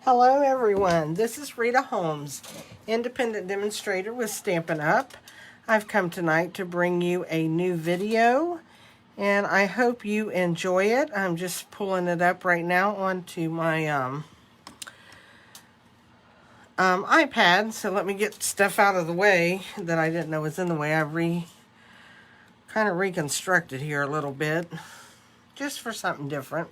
Hello everyone, this is Rita Holmes, independent demonstrator with Stampin' Up. I've come tonight to bring you a new video and I hope you enjoy it. I'm just pulling it up right now onto my iPad, so let me get stuff out of the way that I didn't know was in the way. I kind of reconstructed here a little bit just for something different.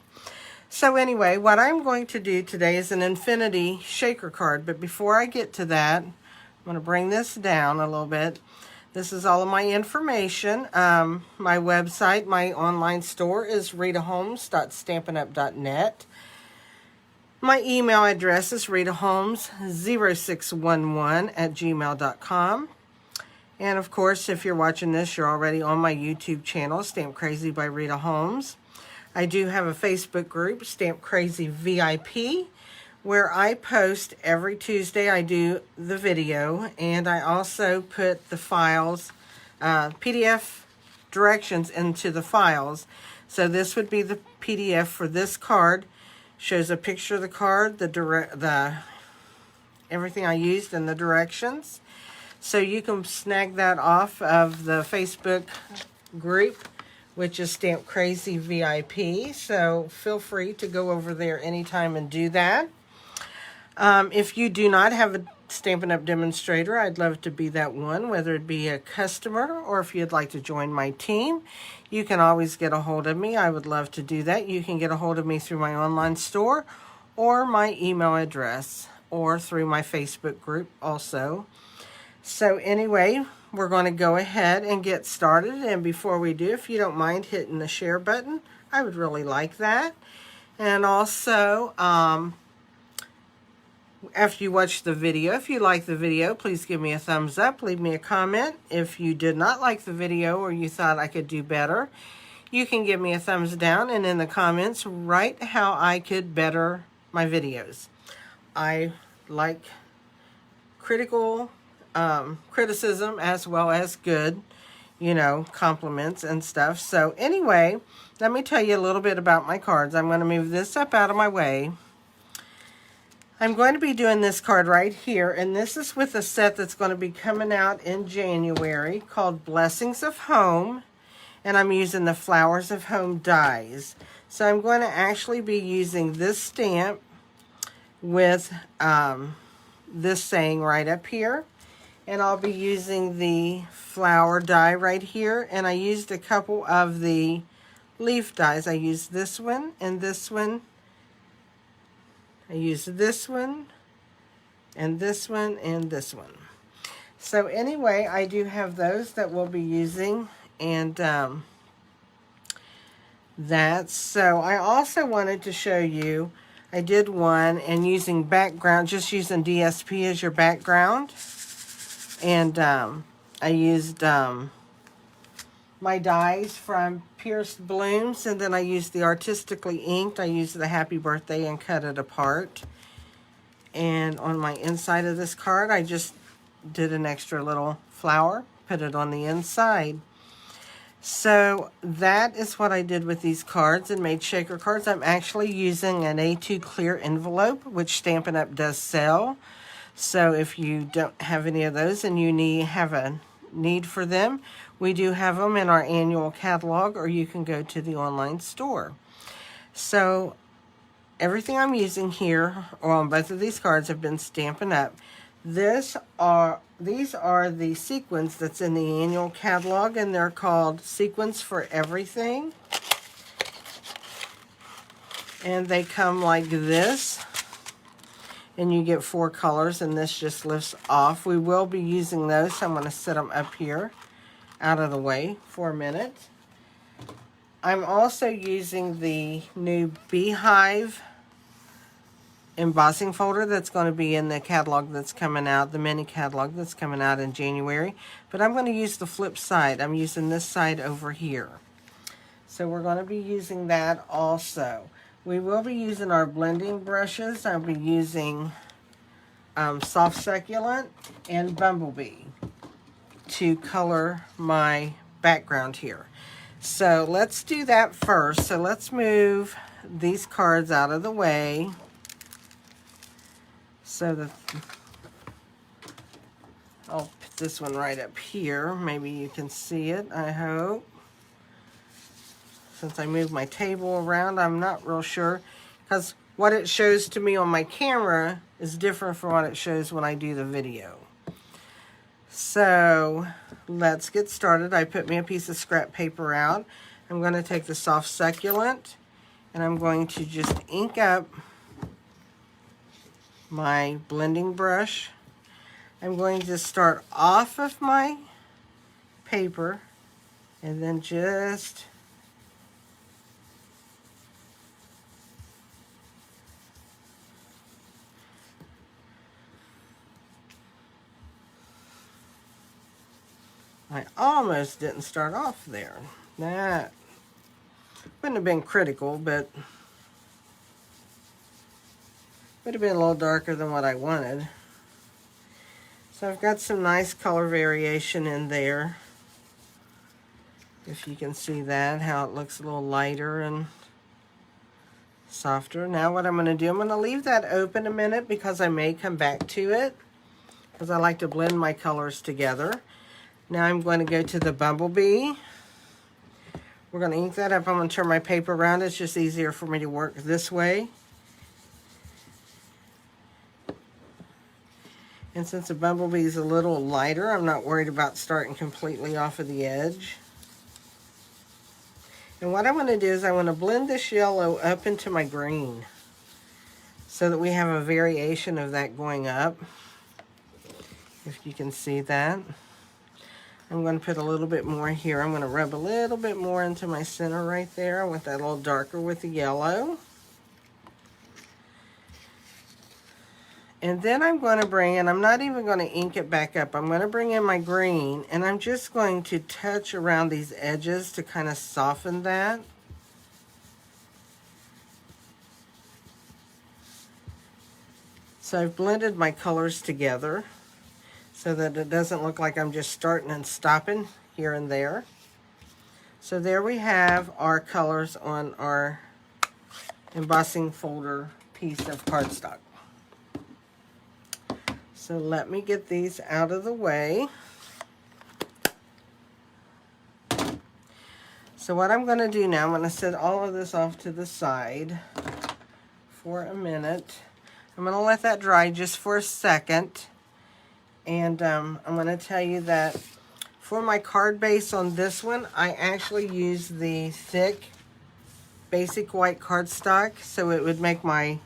So anyway, what I'm going to do today is an infinity shaker card, but before I get to that, I'm going to bring this down a little bit. This is all of my information. My website, my online store is ritaholmes.stampinup.net. My email address is ritaholmes0611@gmail.com. And of course, if you're watching this, you're already on my YouTube channel, Stamp Crazy by Rita Holmes. I do have a Facebook group, Stamp Crazy VIP, where I post every Tuesday. I do the video, and I also put the files, PDF directions into the files. So this would be the PDF for this card. Shows a picture of the card, the everything I used, and the directions. So you can snag that off of the Facebook group, which is Stamp Crazy VIP. So feel free to go over there anytime and do that. If you do not have a Stampin' Up! Demonstrator, I'd love to be that one, whether it be a customer or if you'd like to join my team. You can always get a hold of me. I would love to do that. You can get a hold of me through my online store or my email address or through my Facebook group also. So anyway, we're going to go ahead and get started. And before we do, if you don't mind hitting the share button, I would really like that. And also, after you watch the video, if you like the video, please give me a thumbs up. Leave me a comment. If you did not like the video or you thought I could do better, you can give me a thumbs down. And in the comments, write how I could better my videos. I like criticism as well as good, compliments and stuff. So anyway, let me tell you a little bit about my cards. I'm going to move this up out of my way. I'm going to be doing this card right here, and this is with a set that's going to be coming out in January called Blessings of Home, and I'm using the Flowers of Home dies. So I'm going to actually be using this stamp with this saying right up here. And I'll be using the flower die right here. And I used a couple of the leaf dies. I used this one and this one. I used this one and this one and this one. So anyway, I do have those that we'll be using. And so I also wanted to show you, I did one and using background, just using DSP as your background. And I used my dies from Pierced Blooms, and then I used the Artistically Inked. I used the Happy Birthday and cut it apart. And on my inside of this card, I just did an extra little flower, put it on the inside. So that is what I did with these cards and made shaker cards. I'm actually using an A2 clear envelope, which Stampin' Up! Does sell. So if you don't have any of those and you have a need for them, we do have them in our annual catalog, or you can go to the online store. So everything I'm using here, or on both of these cards, have been Stampin' Up! These are the sequins that's in the annual catalog, and they're called Sequins for Everything. And they come like this. And you get 4 colors, and this just lifts off. We will be using those, so I'm going to set them up here out of the way for a minute. I'm also using the new Beehive embossing folder that's going to be in the catalog that's coming out, the mini catalog that's coming out in January. But I'm going to use the flip side. I'm using this side over here. So we're going to be using that also. We will be using our blending brushes. I'll be using Soft Succulent and Bumblebee to color my background here. So let's do that first. So let's move these cards out of the way. so that I'll put this one right up here. Maybe you can see it, I hope. Since I moved my table around, I'm not real sure, because what it shows to me on my camera is different from what it shows when I do the video. So let's get started. I put me a piece of scrap paper out. I'm going to take the soft succulent and I'm going to just ink up my blending brush. I'm going to start off of my paper and then just I almost didn't start off there. That wouldn't have been critical, but would have been a little darker than what I wanted. So I've got some nice color variation in there. If you can see that, how it looks a little lighter and softer. Now what I'm going to do, I'm going to leave that open a minute because I may come back to it, because I like to blend my colors together. Now I'm going to go to the Bumblebee. We're going to ink that up. I'm going to turn my paper around. It's just easier for me to work this way. And since the Bumblebee is a little lighter, I'm not worried about starting completely off of the edge. And what I want to do is I want to blend this yellow up into my green so that we have a variation of that going up. If you can see that. I'm going to put a little bit more here. I'm going to rub a little bit more into my center right there. I want that a little darker with the yellow. And then I'm going to bring in, I'm not even going to ink it back up. I'm going to bring in my green and I'm just going to touch around these edges to kind of soften that. So I've blended my colors together so that it doesn't look like I'm just starting and stopping here and there. So there we have our colors on our embossing folder piece of cardstock. So let me get these out of the way. So what I'm going to do now, I'm going to set all of this off to the side for a minute. I'm going to let that dry just for a second. And I'm going to tell you that for my card base on this one, I actually use the thick basic white cardstock, so it would make my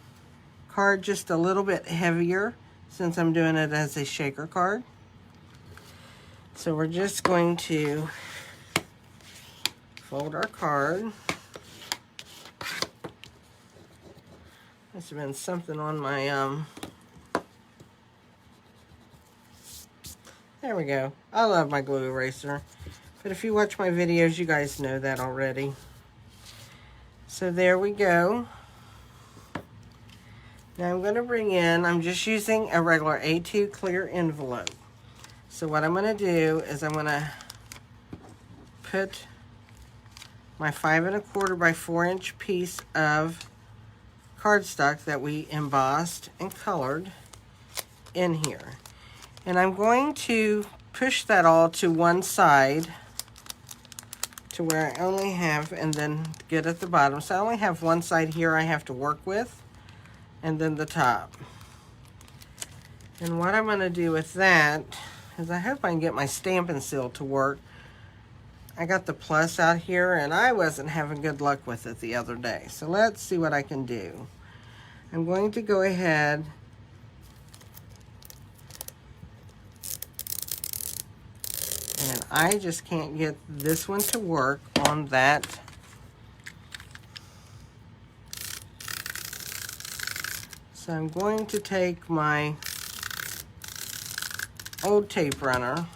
card just a little bit heavier since I'm doing it as a shaker card. So we're just going to fold our card. Must have been something on my there we go. I love my glue eraser. But if you watch my videos, you guys know that already. So there we go. Now I'm going to bring in, I'm just using a regular A2 clear envelope. So what I'm going to do is I'm going to put my 5 1/4 by 4 inch piece of cardstock that we embossed and colored in here. And I'm going to push that all to one side to where I only have, and then get at the bottom. So I only have one side here I have to work with, and then the top. And what I'm going to do with that is I hope I can get my Stampin' seal to work. I got the plus out here, and I wasn't having good luck with it the other day. So let's see what I can do. I'm going to go ahead and I just can't get this one to work on that. So I'm going to take my old tape runner,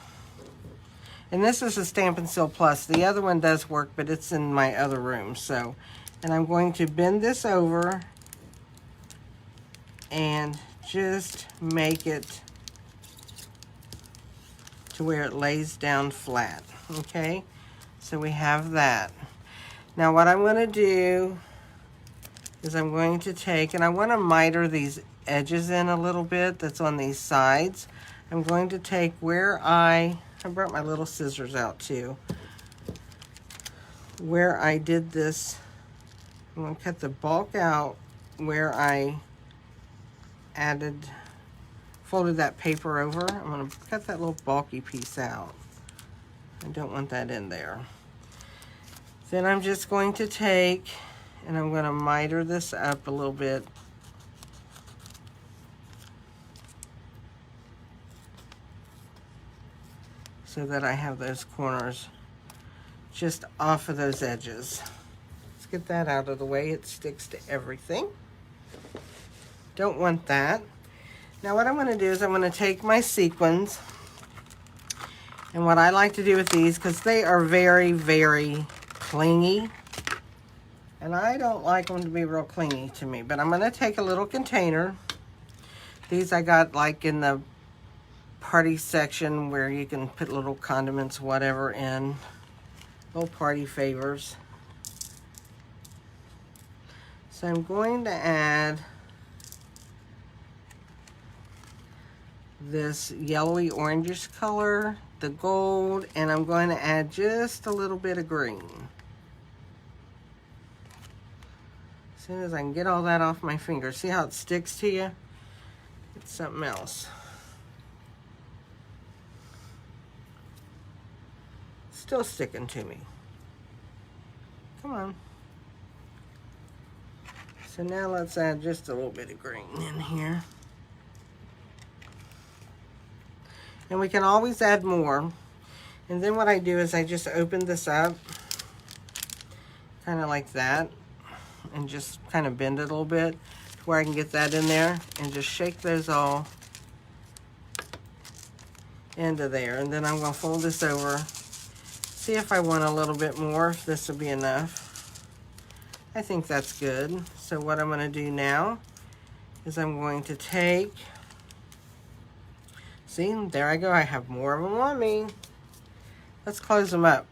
and this is a Stampin' Seal Plus. The other one does work, but it's in my other room. So, and I'm going to bend this over and just make it to where it lays down flat. Okay, so we have that. Now what I'm going to do is I'm going to take, and I want to miter these edges in a little bit that's on these sides. I'm going to take where I brought my little scissors out too, where I did this. I'm going to cut the bulk out where I folded that paper over. I'm going to cut that little bulky piece out. I don't want that in there. Then I'm just going to take, and I'm going to miter this up a little bit. So that I have those corners just off of those edges. Let's get that out of the way. It sticks to everything. Don't want that. Now what I'm going to do is I'm going to take my sequins, and what I like to do with these, because they are very, very clingy, and I don't like them to be real clingy to me, but I'm going to take a little container. These I got like in the party section where you can put little condiments, whatever, in. Little party favors. So I'm going to add this yellowy orangish color, the gold, and I'm going to add just a little bit of green. As soon as I can get all that off my finger, see how it sticks to you? It's something else. Still sticking to me. Come on. So now let's add just a little bit of green in here. And we can always add more. And then what I do is I just open this up, kind of like that, and just kind of bend it a little bit to where I can get that in there, and just shake those all into there. And then I'm going to fold this over. See if I want a little bit more, if this will be enough. I think that's good. So what I'm going to do now is I'm going to take, see, there I go. I have more of them on me. Let's close them up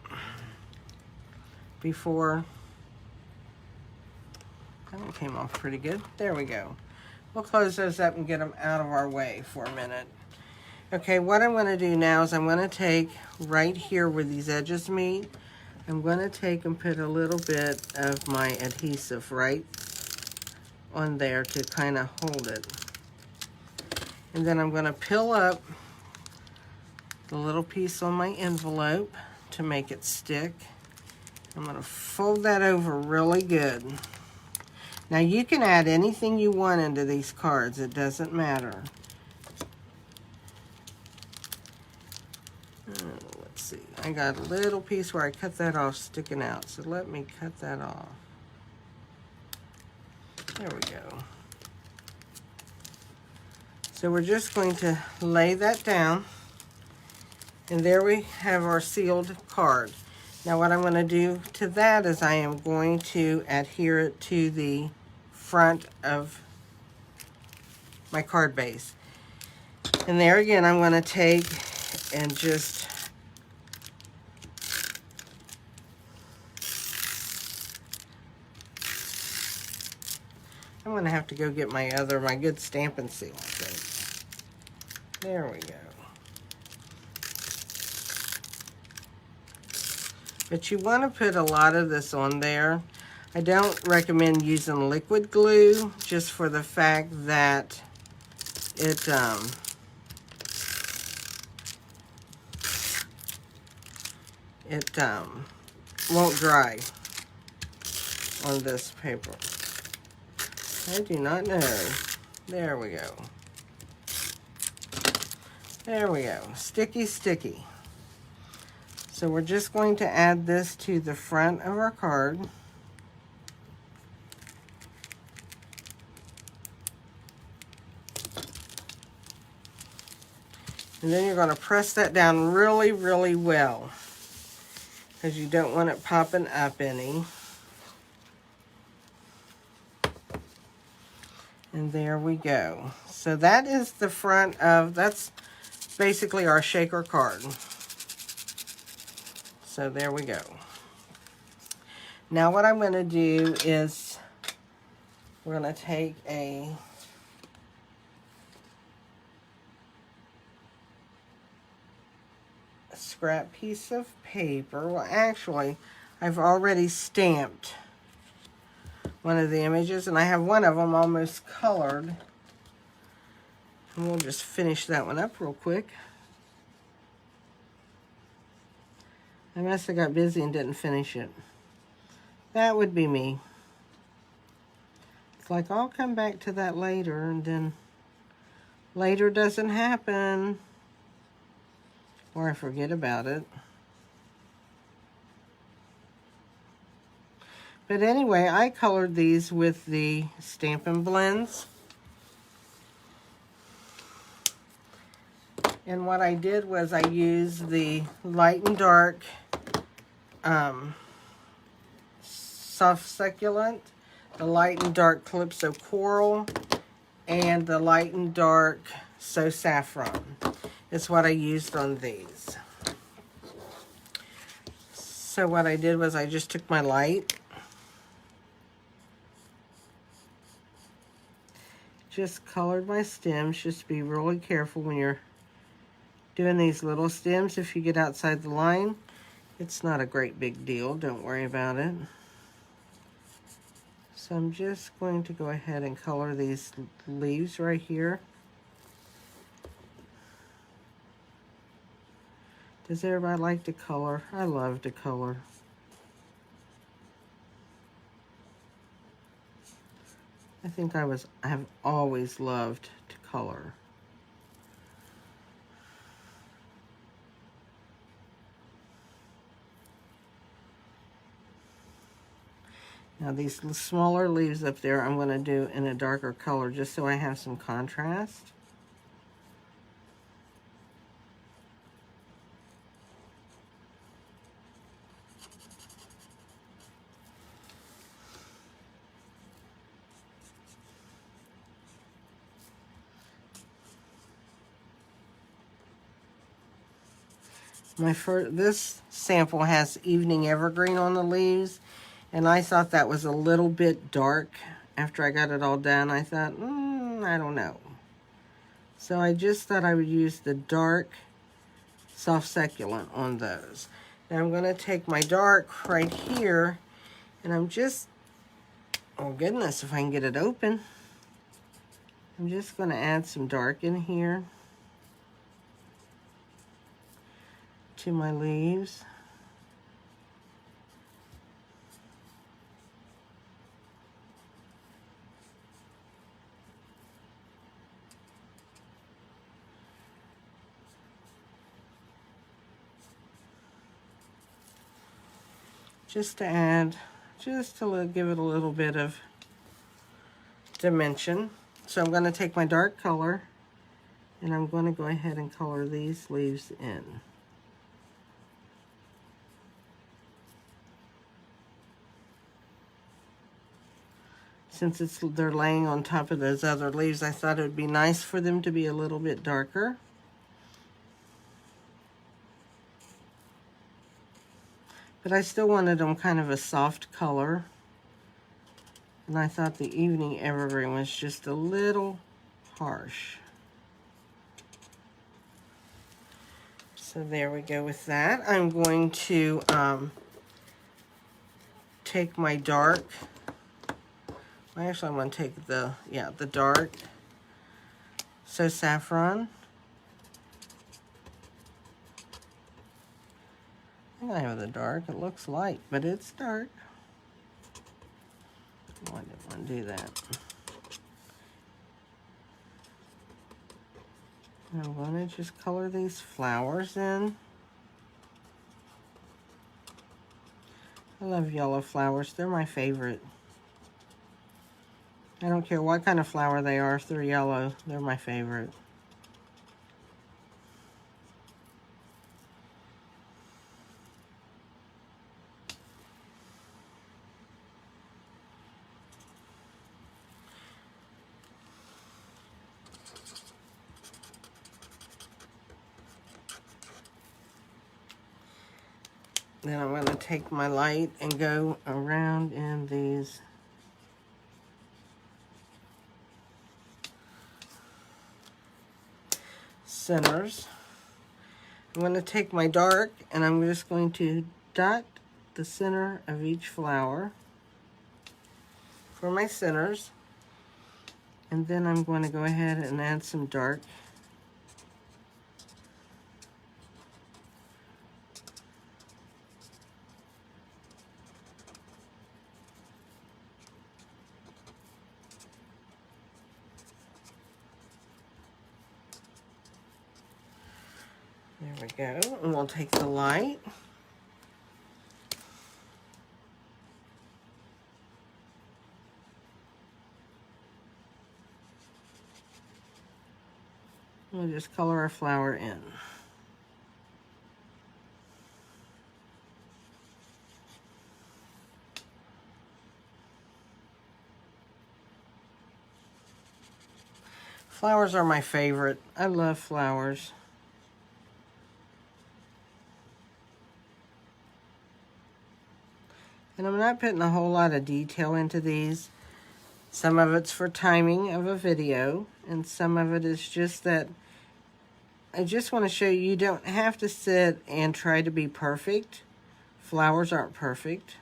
before, that one came off pretty good. There we go. We'll close those up and get them out of our way for a minute. Okay, what I'm going to do now is I'm going to take right here where these edges meet, I'm going to take and put a little bit of my adhesive right on there to kind of hold it. And then I'm going to peel up the little piece on my envelope to make it stick. I'm going to fold that over really good. Now you can add anything you want into these cards, it doesn't matter. Let's see, I got a little piece where I cut that off sticking out, so let me cut that off. There we go. So we're just going to lay that down, and there we have our sealed card. Now what I'm going to do to that is I am going to adhere it to the front of my card base. And there again, I'm going to take and just I'm going to have to go get my good Stampin' seal, I think. There we go. But you want to put a lot of this on there. I don't recommend using liquid glue, just for the fact that it won't dry on this paper. I do not know. There we go. There we go. Sticky, sticky. So we're just going to add this to the front of our card. And then you're going to press that down really, really well, because you don't want it popping up any. And there we go. So that is the front of, that's basically our shaker card. So there we go. Now what I'm going to do is we're going to take a scrap piece of paper. Well, actually, I've already stamped one of the images, and I have one of them almost colored. And we'll just finish that one up real quick. I must have got busy and didn't finish it. That would be me. It's like, I'll come back to that later, and then later doesn't happen. Or I forget about it. But anyway, I colored these with the Stampin' blends. And what I did was I used the light and dark soft succulent, the light and dark Calypso coral, and the light and dark so saffron. It's what I used on these. So what I did was I just took my light, just colored my stems. Just be really careful when you're doing these little stems. If you get outside the line, it's not a great big deal. Don't worry about it. So I'm just going to go ahead and color these leaves right here. Does everybody like to color? I love to color. I think I have always loved to color. Now these smaller leaves up there I'm going to do in a darker color just so I have some contrast. This sample has Evening Evergreen on the leaves, and I thought that was a little bit dark. After I got it all done, I thought, I don't know. So I just thought I would use the dark soft succulent on those. Now I'm going to take my dark right here, and I'm just, oh goodness, if I can get it open. I'm just going to add some dark in here to my leaves. Just to add, just to give it a little bit of dimension. So I'm going to take my dark color, and I'm going to go ahead and color these leaves in. Since they're laying on top of those other leaves, I thought it would be nice for them to be a little bit darker. But I still wanted them kind of a soft color. And I thought the Evening Evergreen was just a little harsh. So there we go with that. I'm going to take my dark. Actually, I'm going to take the dark so saffron. I think I have the dark. It looks light, but it's dark. Oh, I didn't want to do that. I'm going to just color these flowers in. I love yellow flowers. They're my favorite. I don't care what kind of flower they are. If they're yellow, they're my favorite. Then I'm going to take my light and go around in these centers. I'm going to take my dark and I'm just going to dot the center of each flower for my centers. And then I'm going to go ahead and add some dark. There we go. And we'll take the light. We'll just color our flower in. Flowers are my favorite. I love flowers. And I'm not putting a whole lot of detail into these. Some of it's for timing of a video, and some of it is just that I just want to show you, you don't have to sit and try to be perfect. Flowers aren't perfect.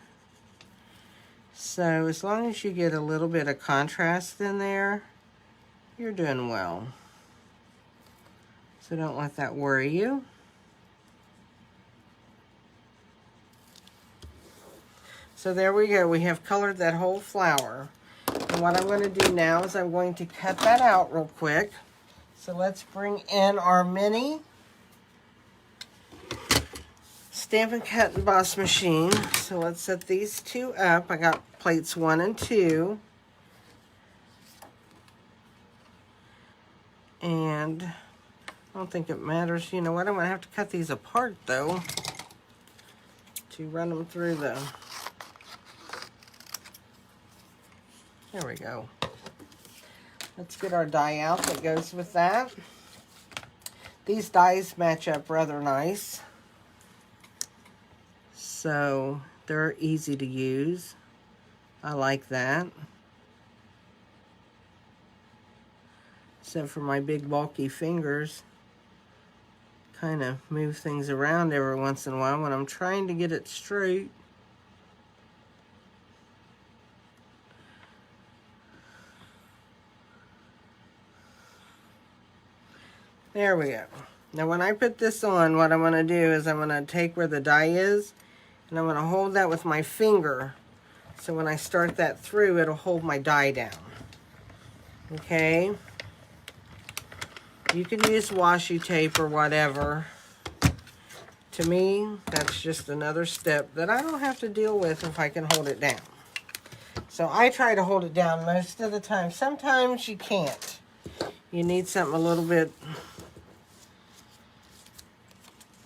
So as long as you get a little bit of contrast in there, you're doing well. So don't let that worry you. So there we go. We have colored that whole flower. And what I'm going to do now is I'm going to cut that out real quick. So let's bring in our mini Stampin' Cut and Emboss machine. So let's set these two up. I got plates 1 and 2. And I don't think it matters. You know what? I'm going to have to cut these apart though to run them through the... There we go. Let's get our die out that goes with that. These dies match up rather nice. So they're easy to use. I like that. Except for my big bulky fingers. Kind of move things around every once in a while when I'm trying to get it straight. There we go. Now when I put this on, what I'm going to do is I'm going to take where the die is, and I'm going to hold that with my finger. So when I start that through, it'll hold my die down. Okay? You can use washi tape or whatever. To me, that's just another step that I don't have to deal with if I can hold it down. So I try to hold it down most of the time. Sometimes you can't. You need something a little bit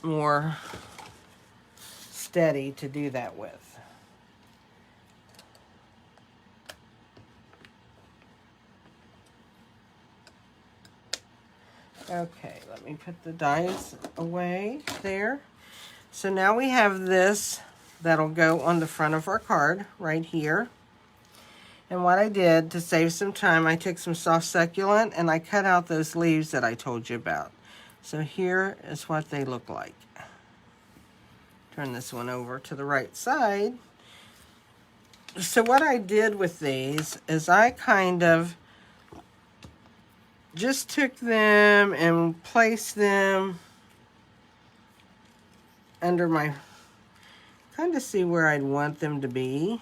more steady to do that with. Okay, let me put the dies away there. So now we have this that'll go on the front of our card right here. And what I did to save some time, I took some soft succulent and I cut out those leaves that I told you about. So here is what they look like. Turn this one over to the right side. So what I did with these is I kind of just took them and placed them under my, kind of see where I'd want them to be.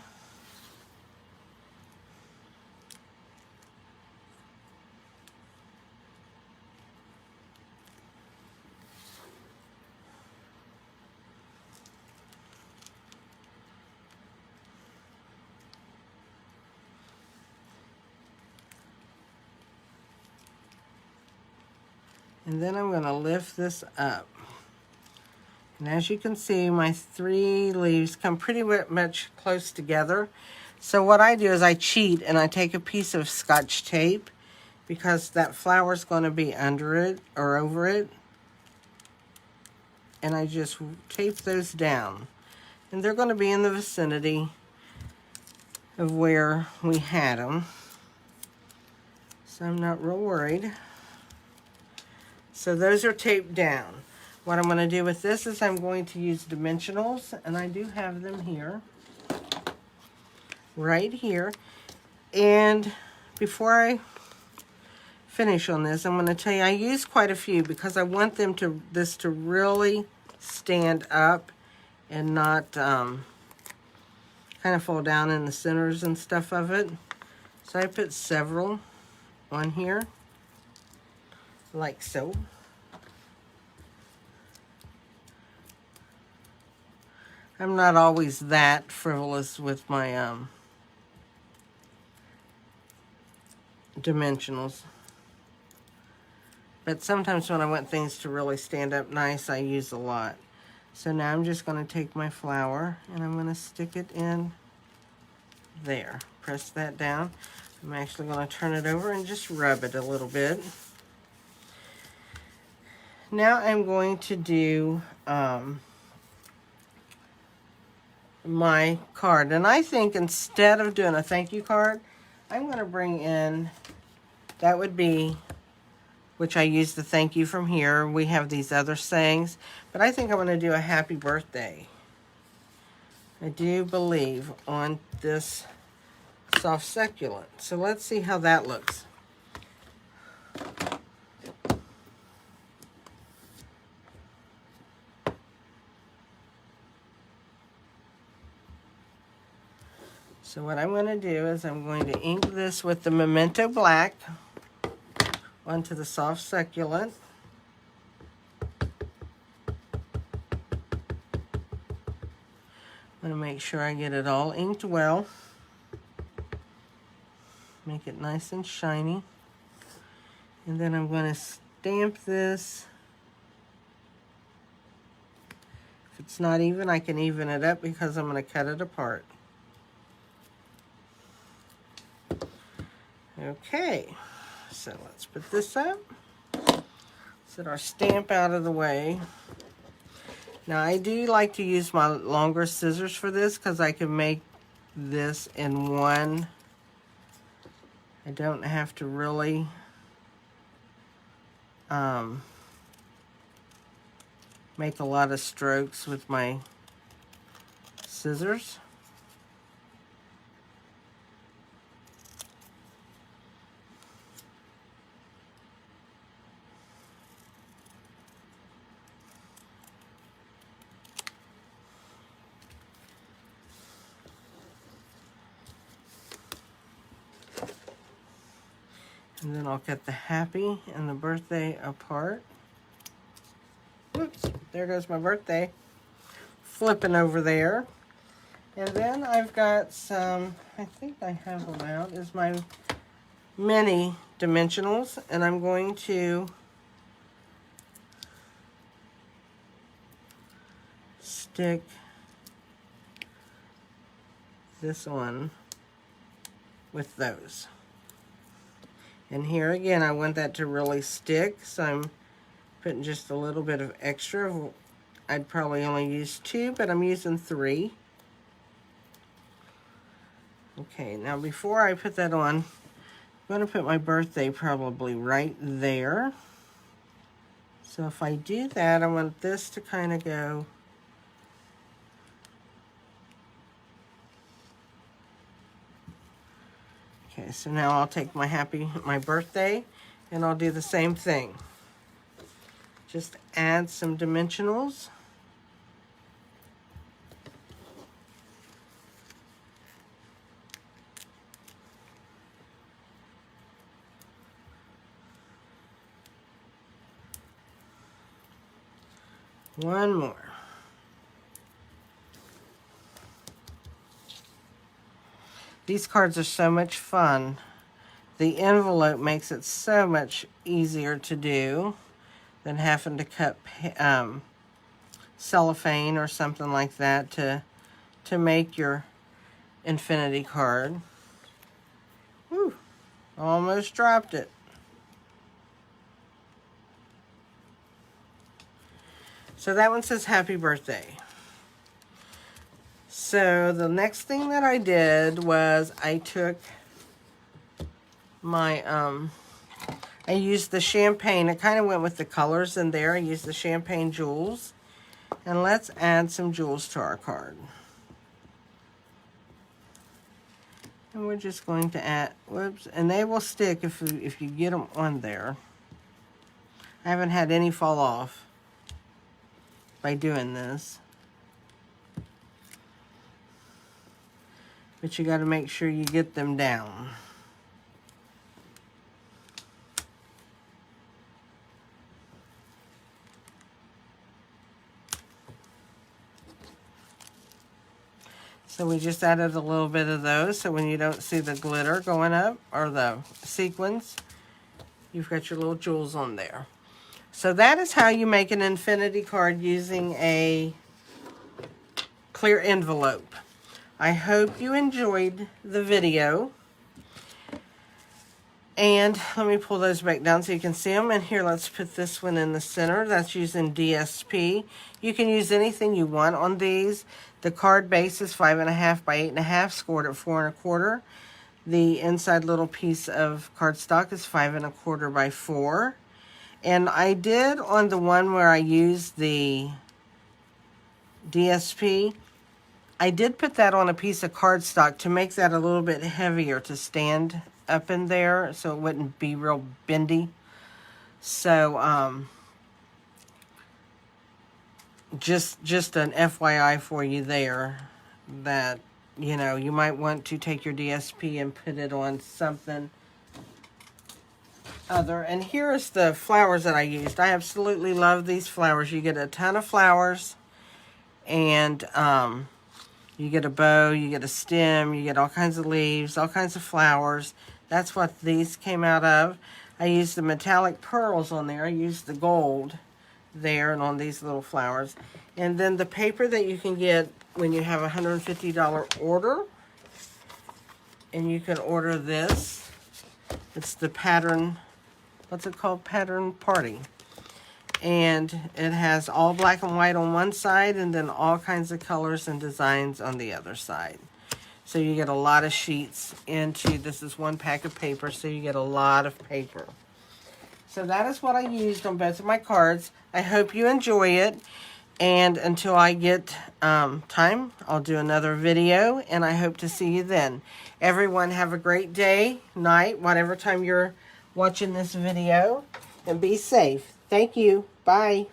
And then I'm going to lift this up. And as you can see, my 3 leaves come pretty much close together. So what I do is I cheat and I take a piece of Scotch tape because that flower is going to be under it or over it. And I just tape those down. And they're going to be in the vicinity of where we had them. So I'm not real worried. So those are taped down. What I'm going to do with this is I'm going to use dimensionals, and I do have them here, right here. And before I finish on this, I'm going to tell you I use quite a few because I want this to really stand up and not kind of fall down in the centers and stuff of it. So I put several on here, like so. I'm not always that frivolous with my dimensionals. But sometimes when I want things to really stand up nice, I use a lot. So now I'm just going to take my flower and I'm going to stick it in there. Press that down. I'm actually going to turn it over and just rub it a little bit. Now I'm going to do my card. And I think instead of doing a thank you card, I'm going to bring in, that would be, which I use the thank you from here. We have these other sayings, but I think I'm going to do a happy birthday. I do believe on this soft succulent. So let's see how that looks. So what I'm going to do is I'm going to ink this with the Memento Black onto the soft succulent. I'm going to make sure I get it all inked well. Make it nice and shiny. And then I'm going to stamp this. If it's not even, I can even it up because I'm going to cut it apart. Okay, so let's put this up. Set our stamp out of the way. Now I do like to use my longer scissors for this because I can make this in one. I don't have to really make a lot of strokes with my scissors. And then I'll cut the happy and the birthday apart. Oops, there goes my birthday. Flipping over there. And then I've got some, I think I have them out, is my mini dimensionals. And I'm going to stick this on with those. And here again, I want that to really stick, so I'm putting just a little bit of extra. I'd probably only use 2, but I'm using 3. Okay, now before I put that on, I'm going to put my birthday probably right there. So if I do that, I want this to kind of go okay, so now I'll take my birthday, and I'll do the same thing. Just add some dimensionals. One more. These cards are so much fun. The envelope makes it so much easier to do than having to cut cellophane or something like that to make your infinity card. Whew, almost dropped it. So that one says happy birthday. So the next thing that I did was I took my, I used the champagne. I kind of went with the colors in there. I used the champagne jewels. And let's add some jewels to our card. And we're just going to add, whoops, and they will stick if you get them on there. I haven't had any fall off by doing this. But you got to make sure you get them down. So we just added a little bit of those, so when you don't see the glitter going up, or the sequins, you've got your little jewels on there. So that is how you make an infinity card using a clear envelope. I hope you enjoyed the video. And let me pull those back down so you can see them. And here, let's put this one in the center. That's using DSP. You can use anything you want on these. The card base is 5.5 by 8.5, scored at 4 1/4. The inside little piece of cardstock is 5 1/4 by 4. And I did on the one where I used the DSP, I did put that on a piece of cardstock to make that a little bit heavier to stand up in there so it wouldn't be real bendy. So just an FYI for you there, that you know you might want to take your DSP and put it on something other. And here is the flowers that I used. I absolutely love these flowers. You get a ton of flowers, and you get a bow, you get a stem, you get all kinds of leaves, all kinds of flowers. That's what these came out of. I used the metallic pearls on there. I used the gold there and on these little flowers. And then the paper that you can get when you have a $150 order. And you can order this. It's the pattern, what's it called? Pattern Party. And it has all black and white on one side and then all kinds of colors and designs on the other side. So you get a lot of sheets into, this is one pack of paper, so you get a lot of paper. So that is what I used on both of my cards. I hope you enjoy it. And until I get time, I'll do another video, and I hope to see you then. Everyone have a great day, night, whatever time you're watching this video, and be safe. Thank you. Bye.